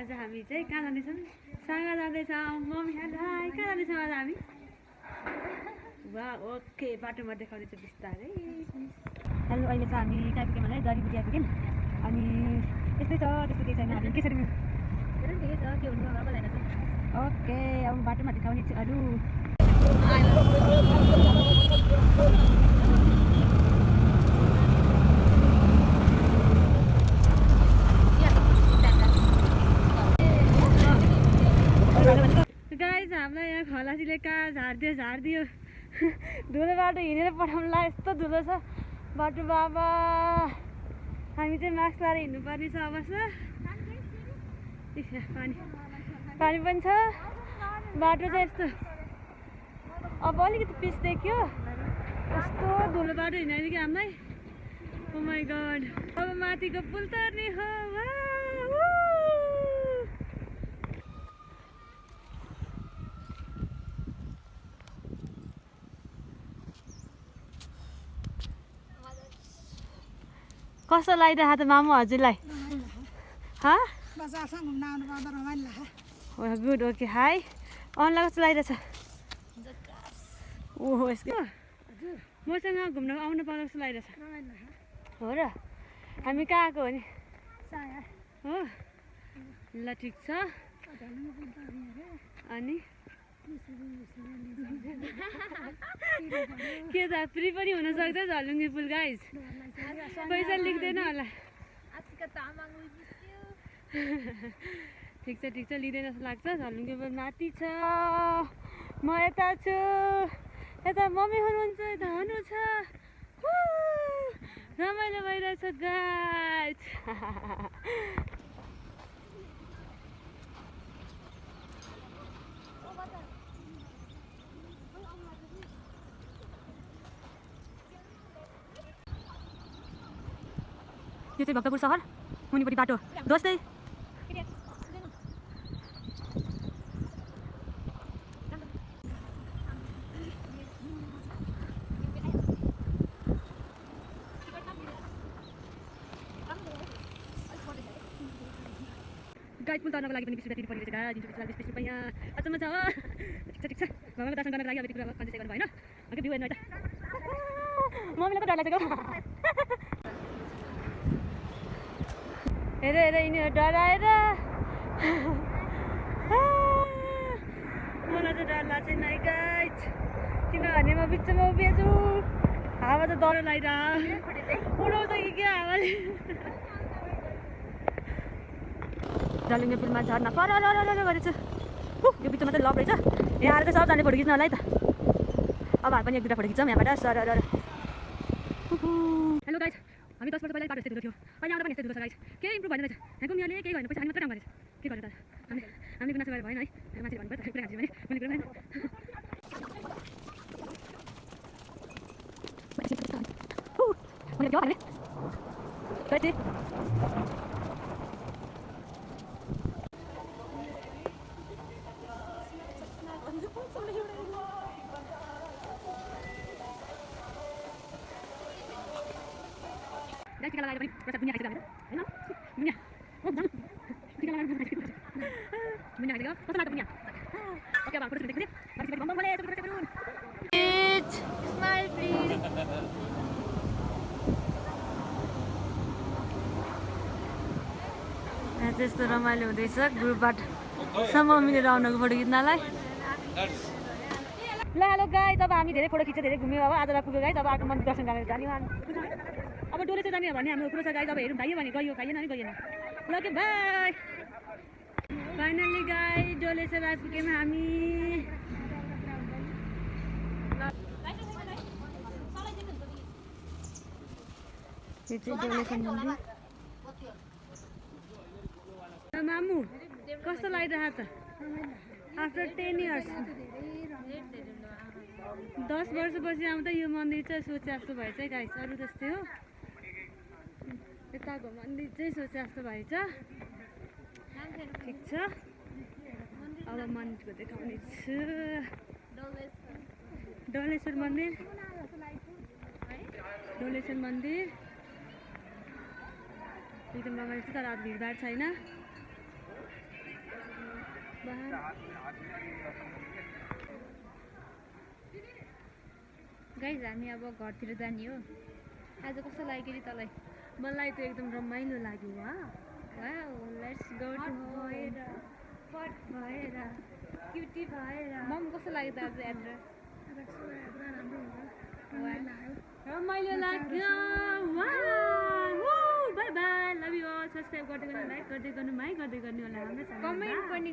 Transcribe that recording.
आज हामी चाहिँ कहाँ जाँदैछौँ? सँग जाँदैछौँ। मम्मी हाई कहाँ जाँदैछौँ आज हामी? वा ओके बाटोमा देखाउँदैछु बिस्तारै। हेलो अहिले चाहिँ हामी कहाँ पुग्यौँ भने जडीबुटी आइपुग्यौँ अनि यस्तै छ त्यस्तो केही छैन। हामी कसरी ठिकै छ के हुन्छ अब जान छ। ओके अब बाटोमा देखाउने छु अरू गाइस हामीलाई यहाँ खलासीले कहाँ झारिदियो धुलो बाटो हिँडेर पठाउनुलाई यस्तो धुलो छ बाटो बाबा। हामी चाहिँ मास्क लाएर हिँड्नुपर्ने छ अवश्य। पानी पनि छ बाटो चाहिँ यस्तो अब अलिकति पिच देख्यो यस्तो धुलो बाटो हिँड्दैन कि हामीलाई। ओ माई गड अब माथिको पुल तर्ने हो। कस्तो लागिरहेको त मामु हजुरलाई? गुड ओके हाई अनलाई कस्तो लागिरहेछ? ओहो यसको मसँग घुम्न आउनु पाउँदा कस्तो लागिरहेछ? हो र हामी कहाँ आएको हो नि? हो ल ठिक छ। अनि के त फ्री पनि हुनसक्छ झलुङ्गे पुल गाइज। पैसा लिँदैन होला। ठिक छ लिँदैन जस्तो लाग्छ। झलुङ्गे पुल माथि छ म यता छु यता मम्मी हुनुहुन्छ यता हुनु छ। रमाइलो भइरहेछ गाइज। यो चाहिँ भक्तपुर सहर मुनिपट्टि बाटो दोस्तै। गाइड पुल तर्नको लागि पनि 20 रुपियाँ तिर्नु पर्ने रहेछ। 20 रुपियाँ अचम्म छ हो। ठिक छ भगवानको दर्शन गर्नको लागि अब यति कुरा कन्सिडर गर्नु भएन। अघि भ्यू हेर्नु है त मम्मीलाई त डर लागेको हेर यिनीहरू डराएर मलाई चाहिँ डर लाग्छ नै गाइज किनभने म बिचमा उभिएछु। हावा त डर लागिरहेको उडाउँछ कि क्या हावाले। झलुङ्गे पुलमा झर्ना पर गरेछु। यो बिचमा चाहिँ लप रहेछ। यहाँ आएर चाहिँ सबजनाले फोटो खिच्नु होला है त। अब हामी पनि एक दुईवटा फोटो खिच्छौँ यहाँबाट सर। हेलो गाइज हामी 10 वर्ष पहिला बाटो यस्तै धुलो थियो। अहिले आउँदा पनि यस्तै धुलो छ गाइज। केही इम्प्रुभ भएन रहेछ। यहाँको उनीहरूले केही गर्नु पैसा हामी मात्रै काम गरेछ। के गर्नु त हामीले गुनासो गरेर भएन है। मान्छेले भन्नु पर्छ कुरा खान्छ भने मैले कुरा भएन। मैले के टिका लगाएर पनि प्रसाद दुनियाँ खाइसक्यो होइन दुनियाँ हो जानु टिका लगाएर दुनियाँ खाइसक्यो कस्तो लाग्छ दुनियाँ। ओके अब फोटो सुट देख्दै माथि बम बम बोले photo shoot please smile please. यहाँ त्यस्तो रमाइलो हुँदैछ ग्रुपबाट सम्म मिलेर आउनको फोटो खिच्नलाई। ल हेलो गाइज अब हामी धेरै फोटो खिच्यो धेरै घुम्यौँ। अब आज पुग्यो गाइज अब अर्को मन्दिर दर्शन गरेर जाने अब डोले चाहिँ जाने भन्ने हाम्रो कुरो छ गाइज। अब हेरौँ भाइयो भने गयो खाइएन भने गएन। ल के बाई फाइनल्ली गाइज डोले चाहिँ आइपुग्यौँ हामी। यो चाहिँ डोलेसन मन्दिर। मामु कस्तो लागिरहेको त आफ्टर 10 इयर्स 10 वर्षपछि आउँदा यो मन्दिर चाहिँ सोचे जस्तो भएछ है गाइस। अरू जस्तै हो यताको मन्दिर चाहिँ सोचे जस्तो भएछ। ठिक छ अब मन्दिरको देखाउने छु। डोलेश्वर मन्दिर एकदम रमाइलो छ तर आज भिडभाड छैन। गाइज हामी अब घरतिर जाने हो। आज कस्तो लाग्यो नि तँलाई? मलाई त एकदम रमाइलो लाग्यो। Wow, let's go to home. पट भएर क्युटी भएर मम कस्तो लाग्यो त आज यात्रा? रमाइलो लाग्यो। Bye bye, love you all. Subscribe गर्दै गर्नु, लाइक गर्दै गर्नु, माया गर्दै गर्नु होला हाम्रो च्यानलमा। कमेन्ट पनि